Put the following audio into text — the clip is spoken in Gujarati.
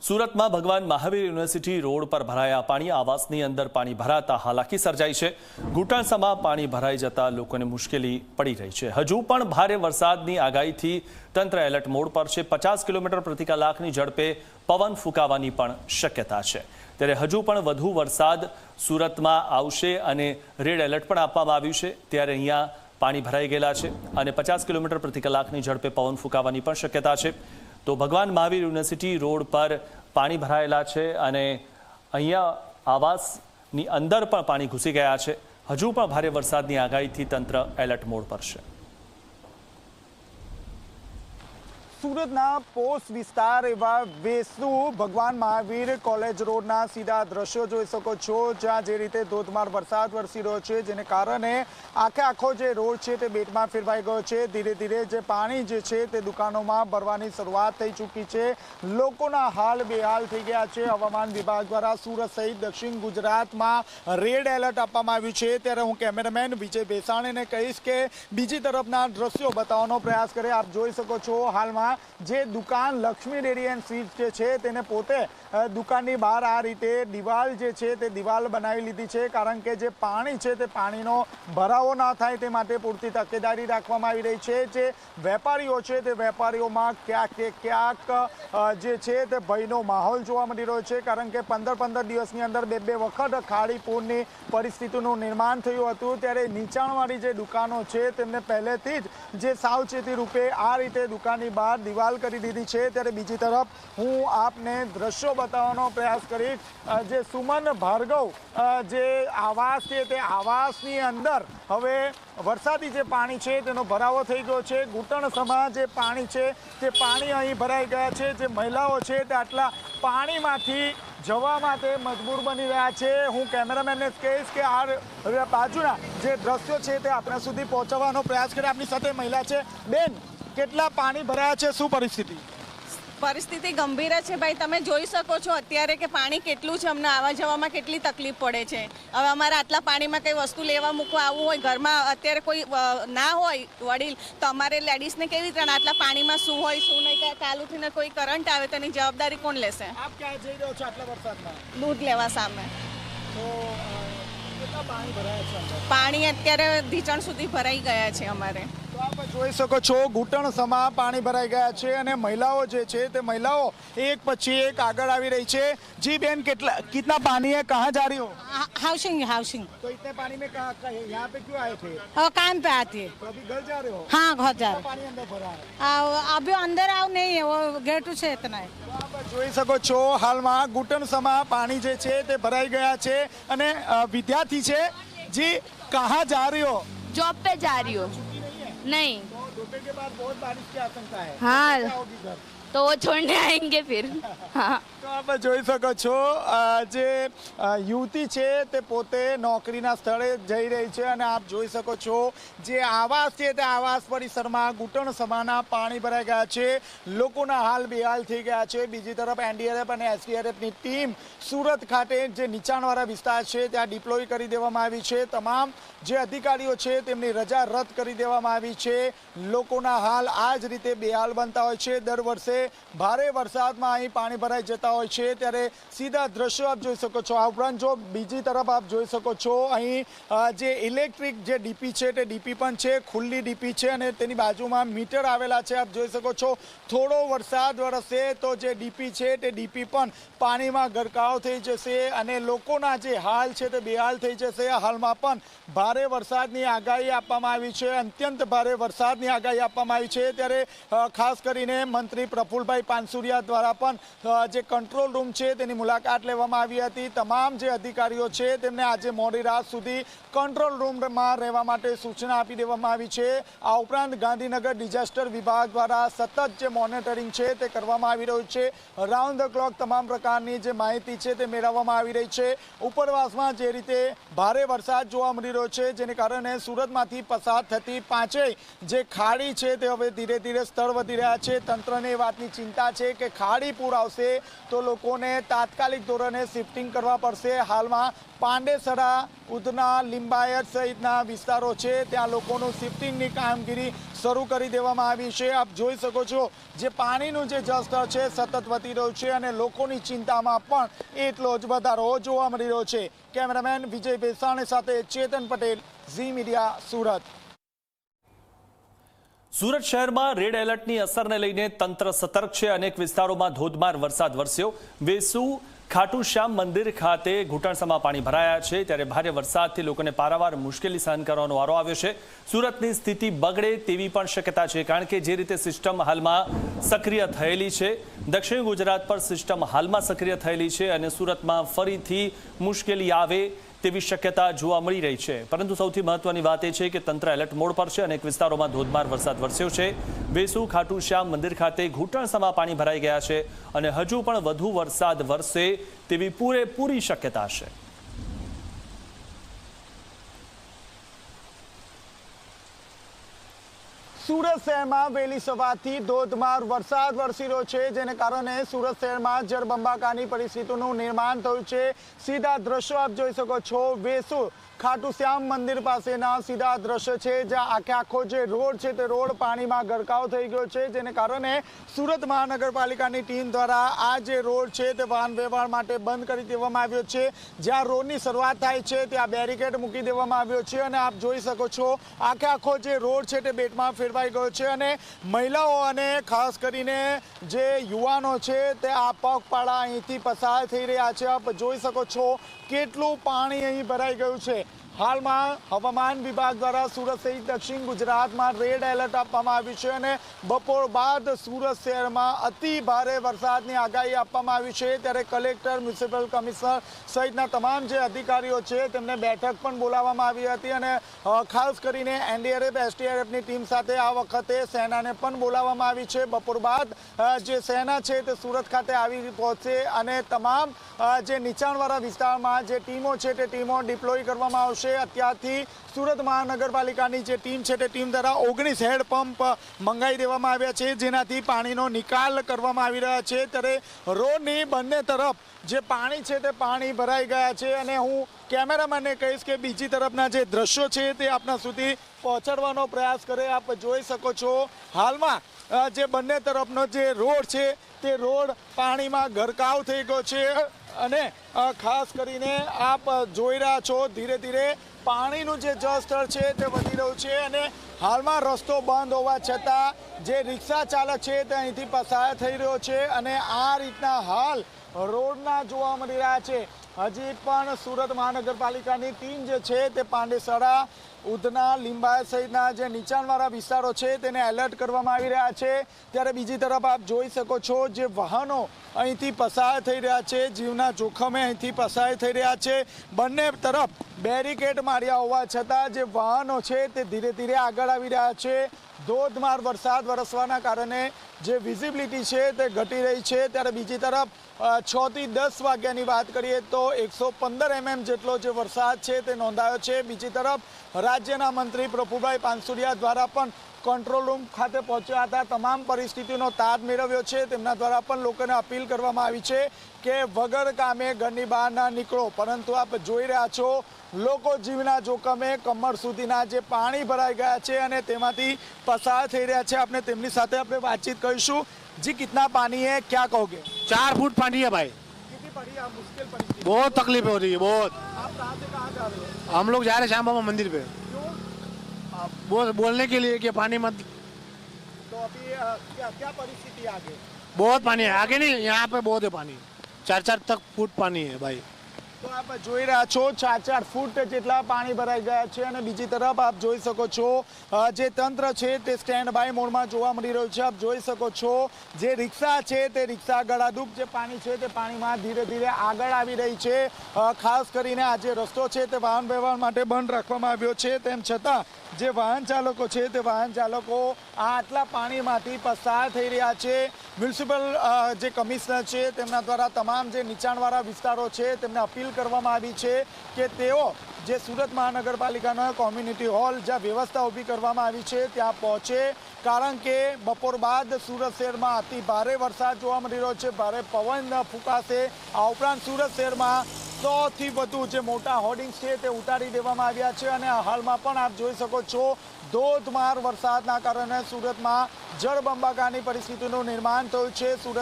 સુરતમાં ભગવાન મહાવીર યુનિવર્સિટી રોડ પર ભરાયા પાણી, આવાસની અંદર પાણી ભરાતા હાલાકી સર્જાઈ છે। ઘૂંટણસમાં પાણી ભરાઈ જતા લોકોને મુશ્કેલી પડી રહી છે। હજુ પણ ભારે વરસાદની આગાહીથી તંત્ર એલર્ટ મોડ પર છે। 50 કિલોમીટર પ્રતિ કલાકની ઝડપે પવન ફૂંકાવાની પણ શક્યતા છે। ત્યારે હજુ પણ વધુ વરસાદ સુરતમાં આવશે અને રેડ એલર્ટ પણ આપવામાં આવ્યું છે। ત્યારે અહીંયા પાણી ભરાઈ ગયેલા છે અને 50 કિલોમીટર પ્રતિ કલાકની ઝડપે પવન ફૂંકાવાની પણ શક્યતા છે। તો ભગવાન મહાવીર યુનિવર્સિટી રોડ પર પાણી ભરાયેલા છે અને અહીંયા આવાસની અંદર પણ પાણી ઘૂસી ગયા છે। હજુ પણ ભારે વરસાદની આગાહીથી તંત્ર એલર્ટ મોડ પર છે। સુરતના પોસ્ટ વિસ્તાર એવા વેસુ ભગવાન મહાવીર કોલેજ રોડના સીધા દ્રશ્યો જોઈ શકો છો, જ્યાં જે રીતે ધોધમાર વરસાદ વરસી રહ્યો છે, જેને કારણે આખો જે રોડ છે તે બેટમાં ફેરવાઈ ગયો છે। ધીરે ધીરે જે પાણી જે છે તે દુકાનોમાં ભરવાની શરૂઆત થઈ ચૂકી છે। લોકોના હાલ બેહાલ થઈ ગયા છે। હવામાન વિભાગ દ્વારા સુરત સહિત દક્ષિણ ગુજરાતમાં રેડ એલર્ટ આપવામાં આવ્યું છે। ત્યારે હું કેમેરામેન વિજય બેસાણીને કહીશ કે બીજી તરફના દ્રશ્યો બતાવવાનો પ્રયાસ કરે। આપ જોઈ શકો છો હાલમાં જે દુકાન લક્ષ્મી ડેરી એન્ડ સ્વીટ્સ જે છે તેને પોતે દુકાનની બહાર આ રીતે દિવાલ જે છે તે દિવાલ બનાવી લીધી છે, કારણ કે જે પાણી છે તે પાણીનો ભરાવો ના થાય તે માટે પૂરતી તકેદારી રાખવામાં આવી રહી છે। જે વેપારીઓ છે તે વેપારીઓમાં ક્યાંક જે છે તે ભયનો માહોલ જોવા મળી રહ્યો છે, કારણ કે 15 દિવસની અંદર બે વખત ખાડી પૂરની પરિસ્થિતિનું નિર્માણ થયું હતું। ત્યારે નીચાણવાળી જે દુકાનો છે તેમને પહેલેથી જ જે સાવચેતી રૂપે આ રીતે દુકાનની બહાર દિવાલ કરી દીધી છે। ત્યારે બીજી તરફ હું આપને દ્રશ્યો બતાવવાનો પ્રયાસ કરીશ। જે સુમન ભાર્ગવ જે આવાસ છે તે આવાસની અંદર હવે વરસાદી જે પાણી છે તેનો ભરાવો થઈ ગયો છે। ઘૂંટણસમાં જે પાણી છે તે પાણી અહીં ભરાઈ ગયા છે। જે મહિલાઓ છે તે આટલા પાણીમાંથી જવા માટે મજબૂર બની રહ્યા છે। હું કેમેરામેનને કહીશ કે આ બાજુના જે દ્રશ્યો છે તે આપણા સુધી પહોંચાડવાનો પ્રયાસ કરીએ। આપણી સાથે મહિલા છે। બેન, કેટલા પાણી ભરાયા છે, શું પરિસ્થિતિ? પરિસ્થિતિ ગંભીર છે ભાઈ, તમે જોઈ શકો છો અત્યારે કે પાણી કેટલું છે। અમને આવવા જવામાં કેટલી તકલીફ પડે છે। હવે અમારે આટલા પાણીમાં કંઈ વસ્તુ લેવા મૂકવા આવવું હોય, ઘરમાં અત્યારે કોઈ ના હોય વડીલ, તો અમારે લેડીઝને કેવી રીતે આટલા પાણીમાં શું હોય શું નહીં, ચાલુથી ને કોઈ કરંટ આવે તો એની જવાબદારી કોણ લેશે? આપ ક્યાં જઈ રહ્યો છો આટલા વરસાદમાં? દૂધ લેવા સામે। તો કેટલા પાણી ભરાયા છે? પાણી અત્યારે ઢીચણ સુધી ભરાઈ ગયા છે અમારે। તો આપ જોઈ શકો છો ઘૂંટણસમાં પાણી ભરાઈ ગયા છે અને મહિલાઓ જે છે તે મહિલાઓ એક પછી એક આગળ આવી રહી છે। जी बहन, कितना पानी है, कहाँ जा रही हो? हाउसिंग। तो इतने पानी में यहाँ पे क्यों आए थे? काम पे आती है। तो अभी घर जा रहे हो? हाँ, घर जा रहे। पानी अंदर भरा है? अभी अंदर आओ नहीं है, वो गेट से इतना है। તો આપ જોઈ શકો છો હાલમાં ઘૂંટણસમાં પાણી જે છે તે ભરાઈ ગયા છે અને વિદ્યાર્થી છે। जी, कहाँ जा रही हो? जॉब पे जा रही हो? नहीं। तो दोपहर के बाद बहुत बारिश की आशंका है। हाँ, आओगी घर? तो वो छोड़ने आएंगे फिर। हाँ। તો આપ જોઈ શકો છો જે યુવતી છે તે પોતે નોકરીના સ્થળે જઈ રહી છે અને આપ જોઈ શકો છો જે આવાસ છે તે આવાસ પરિસરમાં ઘૂંટણસમાના પાણી ભરાઈ ગયા છે। લોકોના હાલ બેહાલ થઈ ગયા છે। બીજી તરફ એનડીઆરએફ અને એસડીઆરએફની ટીમ સુરત ખાતે જે નીચાણવાળા વિસ્તાર છે ત્યાં ડિપ્લોય કરી દેવામાં આવી છે। તમામ જે અધિકારીઓ છે તેમની રજા રદ કરી દેવામાં આવી છે। લોકોના હાલ આ જ રીતે બેહાલ બનતા હોય છે। દર વર્ષે ભારે વરસાદમાં અહીં પાણી ભરાઈ જતા હોય છે, ત્યારે સીધા દ્રશ્યો આપ જોઈ શકો છો। આ ઉપરાંત જો બીજી તરફ આપ જોઈ શકો છો અહીં જે ઇલેક્ટ્રિક જે ડીપી છે તે ડીપી પણ છે, ખુલ્લી ડીપી છે અને તેની બાજુમાં મીટર આવેલા છે। આપ જોઈ શકો છો થોડો વરસાદ વરસે તો જે ડીપી છે તે ડીપી પણ પાણીમાં ગરકાવ થઈ જશે અને લોકોના જે હાલ છે તે બેહાલ થઈ જશે। હાલમાં પણ ભારે વરસાદની આગાહી આપવામાં આવી છે, અત્યંત ભારે વરસાદની આગાહી આપવામાં આવી છે। ત્યારે ખાસ કરીને મંત્રી પ્રફુલભાઈ પાનસુરિયા દ્વારા પણ જે કંટ્રોલ રૂમ છે તેની મુલાકાત લેવામાં આવી હતી। તમામ જે અધિકારીઓ છે તેમને આજે મોડી રાત સુધી કંટ્રોલ રૂમમાં રહેવા માટે સૂચના આપી દેવામાં આવી છે। આ ઉપરાંત ગાંધીનગર ડિઝાસ્ટર વિભાગ દ્વારા સતત જે મોનિટરિંગ છે તે કરવામાં આવી રહ્યું છે। રાઉન્ડ ધ ક્લોક તમામ પ્રકારની જે માહિતી છે તે મેળવવામાં આવી રહી છે। ઉપરવાસમાં જે રીતે ભારે વરસાદ જોવા મળી રહ્યો છે, જેને કારણે સુરતમાંથી પસાર થતી પાંચેય જે ખાડી છે તે હવે ધીરે ધીરે સ્તર વધી રહ્યા છે। તંત્રને એ વાત વાતની ચિંતા છે કે ખાડી પૂર આવશે તો લોકોને તાત્કાલિક ધોરણે શિફ્ટિંગ કરવા પડશે. હાલમાં પાંડેસરા, ઉધના, લિંબાયત સહિતના વિસ્તારો છે ત્યાં લોકોનું શિફ્ટિંગની કામગીરી શરૂ કરી દેવામાં આવી છે. આપ જોઈ શકો છો જે પાણીનું જે જળસ્તર છે સતત વધી રહ્યું છે અને લોકોની ચિંતામાં પણ એટલો જ વધારો જોવા મળી રહ્યો છે. કેમેરામેન વિજય બેસાણી સાથે ચેતન પટેલ, ઝી મીડિયા, સુરત. સુરત શહેરમાં રેડ એલર્ટની અસરને લઈને તંત્ર સતર્ક છે. અનેક વિસ્તારોમાં ધોધમાર વરસાદ વરસ્યો. વેસુ ખાટુ શ્યામ મંદિર ખાતે ઘૂંટણસમાં પાણી ભરાયા છે, ત્યારે ભારે વરસાદથી લોકોને પારાવાર મુશ્કેલી સહન કરવાનો વારો આવ્યો છે. સુરતની સ્થિતિ બગડે તેવી પણ શક્યતા છે, કારણ કે જે રીતે સિસ્ટમ હાલમાં સક્રિય થયેલી છે, દક્ષિણ ગુજરાત પર સિસ્ટમ હાલમાં સક્રિય થયેલી છે અને સુરતમાં ફરીથી મુશ્કેલી આવે તેવી શક્યતા જોવા મળી રહી છે. પરંતુ સૌથી મહત્વની વાત એ છે કે તંત્ર એલર્ટ મોડ પર છે. અનેક વિસ્તારોમાં ધોધમાર વરસાદ વરસ્યો છે. વેસુ ખાટુ શ્યામ મંદિર ખાતે ઘૂંટણસમાં પાણી ભરાઈ ગયા છે અને હજુ પણ વધુ વરસાદ વરસે તેવી પૂરેપૂરી શક્યતા છે. સુરત શહેરમાં વહેલી સવારથી ધોધમાર વરસાદ વરસી રહ્યો છે, જેને કારણે સુરત શહેરમાં જળબંબાકારની પરિસ્થિતિનું નિર્માણ થયું છે. સીધા દ્રશ્યો આપ જોઈ શકો છો. વેસુ ખાટુ શ્યામ મંદિર પાસેના સીધા દ્રશ્ય છે, જ્યાં આખો જે રોડ છે તે રોડ પાણીમાં ગરકાવ થઈ ગયો છે, જેને કારણે સુરત મહાનગરપાલિકાની ટીમ દ્વારા આ જે રોડ છે તે વાહન વ્યવહાર માટે બંધ કરી દેવામાં આવ્યો છે. જ્યાં રોડની શરૂઆત થાય છે ત્યાં બેરિકેડ મૂકી દેવામાં આવ્યો છે અને આપ જોઈ શકો છો આખો જે રોડ છે તે બેટમાં ફેરવાઈ ગયો છે અને મહિલાઓ અને ખાસ કરીને જે યુવાનો છે તે આ પગપાળા અહીંથી પસાર થઈ રહ્યા છે. આપ જોઈ શકો છો કેટલું પાણી અહીં ભરાઈ ગયું છે. હાલમાં હવામાન વિભાગ દ્વારા સુરત સહિત દક્ષિણ ગુજરાતમાં રેડ એલર્ટ આપવામાં આવ્યું છે અને બપોર બાદ સુરત શહેરમાં અતિ ભારે વરસાદની આગાહી આપવામાં આવી છે. ત્યારે કલેક્ટર, મ્યુનિસિપલ કમિશનર સહિતના તમામ જે અધિકારીઓ છે તેમને બેઠક પણ બોલાવવામાં આવી હતી અને ખાસ કરીને એનડીઆરએફ, એસડીઆરએફની ટીમ સાથે આ વખતે સેનાને પણ બોલાવવામાં આવી છે. બપોર બાદ જે સેના છે તે સુરત ખાતે આવી પહોંચશે અને તમામ જે નીચાણવાળા વિસ્તારમાં જે ટીમો છે તે ટીમો ડિપ્લોય કરવામાં આવશે. અત્યારથી સુરત મહાનગરપાલિકાની જે ટીમ છે તે ટીમ દ્વારા 19 હેન્ડપંપ મંગાવી દેવામાં આવ્યા છે, જેનાથી પાણીનો નિકાલ કરવામાં આવી રહ્યા છે. ત્યારે રોડની બંને તરફ જે પાણી છે તે પાણી ભરાઈ ગયા છે અને હું કેમેરામેનને કહીશ કે બીજી તરફના જે દ્રશ્યો છે તે આપના સુધી પહોંચાડવાનો પ્રયાસ કરે. આપ જોઈ શકો છો હાલમાં જે બંને તરફનો જે રોડ છે તે રોડ પાણીમાં ગરકાવ થઈ ગયો છે અને ખાસ કરીને આપ જોઈ રહ્યા છો ધીરે ધીરે પાણીનું જે જળસ્તર છે તે વધી રહ્યું છે અને હાલમાં રસ્તો બંધ હોવા છતાં જે રિક્ષા ચાલક છે તે અહીંથી પસાર થઈ રહ્યો છે અને આ રીતના હાલ રોડના જોવા મળી રહ્યા છે. હજી પણ સુરત મહાનગરપાલિકાની ટીમ જે છે તે પાંડેસરા, ઉધના, લિંબાયત સહિતના જે નીચાણવાળા વિસ્તારો છે તેને એલર્ટ કરવામાં આવી રહ્યા છે. ત્યારે બીજી તરફ આપ જોઈ શકો છો જે વાહનો અહીંથી પસાર થઈ રહ્યા છે, જીવના જોખમે અહીંથી પસાર થઈ રહ્યા છે. બંને તરફ બેરિકેડ માર્યા હોવા છતાં જે વાહનો છે તે ધીરે ધીરે આગળ આવી રહ્યા છે. ધોધમાર વરસાદ વરસવાના કારણે જે વિઝિબિલિટી છે તે ઘટી રહી છે. ત્યારે બીજી તરફ 6 થી 10 વાગ્યાની વાત કરીએ તો 115 mm જેટલો જે વરસાદ છે તે નોંધાયો છે. બીજી તરફ રાજ્યના મંત્રી પ્રફુલભાઈ પાનસુરિયા દ્વારા પણ કંટ્રોલ રૂમ ખાતે પહોંચ્યા હતા, તમામ પરિસ્થિતિનો તાગ મેળવ્યો છે. તેમના દ્વારા પણ લોકોને અપીલ કરવામાં આવી છે કે વગર કામે ઘરની બહાર ના નીકળો. પરંતુ આપ જોઈ રહ્યા છો લોકો જીવના જોખમે કમર સુધીના જે પાણી ભરાઈ ગયા છે અને તેમાંથી પસાર થઈ રહ્યા છે. આપણે તેમની સાથે આપણે વાતચીત કરીશું. जी कितना पानी है, क्या कहोगे? 4 फुट पानी है भाई. कितनी बड़ी आप मुश्किल परिस्थिति? बहुत तकलीफ हो रही है बहुत. आप कहाँ से कहाँ जा रहे हो? हम लोग जा रहे हैं श्याम बाबा मंदिर पे. क्यों? बोलने के लिए कि पानी मत. तो अभी क्या क्या परिस्थिति आगे? बहुत पानी है आगे नहीं, यहाँ पे बहुत है पानी. 4 तक फुट पानी है भाई. તો આપ જોઈ રહ્યા છો 4 ફૂટ જેટલા પાણી ભરાઈ ગયા છે અને બીજી તરફ આપ જોઈ શકો છો જે તંત્ર છે તે સ્ટેન્ડ બાય મોડમાં જોવા મળી રહ્યું છે. આપ જોઈ શકો છો જે રિક્ષા છે તે રિક્ષા ગળાડૂબ જે પાણી છે તે પાણીમાં ધીરે ધીરે આગળ આવી રહી છે. ખાસ કરીને આ જે રસ્તો છે તે વાહન વ્યવહાર માટે બંધ રાખવામાં આવ્યો છે. તેમ છતાં જે વાહન ચાલકો છે તે વાહન ચાલકો આટલા પાણીમાંથી પસાર થઈ રહ્યા છે. મ્યુનિસિપલ જે કમિશનર છે તેમના દ્વારા તમામ જે નીચાણવાળા વિસ્તારો છે તેમને અપીલ અપીલ કરવામાં આવી છે કે તેઓ જે સુરત મહાનગરપાલિકાનો કોમ્યુનિટી હોલ જ્યાં વ્યવસ્થા ઊભી કરવામાં આવી છે ત્યાં પહોંચે, કારણ કે બપોર બાદ સુરત શહેરમાં અતિ ભારે વરસાદ જોવા મળી રહ્યો છે, ભારે પવન ફૂંકાશે. આ ઉપરાંત સુરત શહેરમાં 100 થી વધુ જે મોટા હોર્ડિંગ્સ છે તે ઉતારી દેવામાં આવ્યા છે અને હાલમાં પણ આપ જોઈ શકો છો ધોધમાર વરસાદના કારણે સુરતમાં જળબંબાકારની પરિસ્થિતિનું નિર્માણ થયું છે. સુરત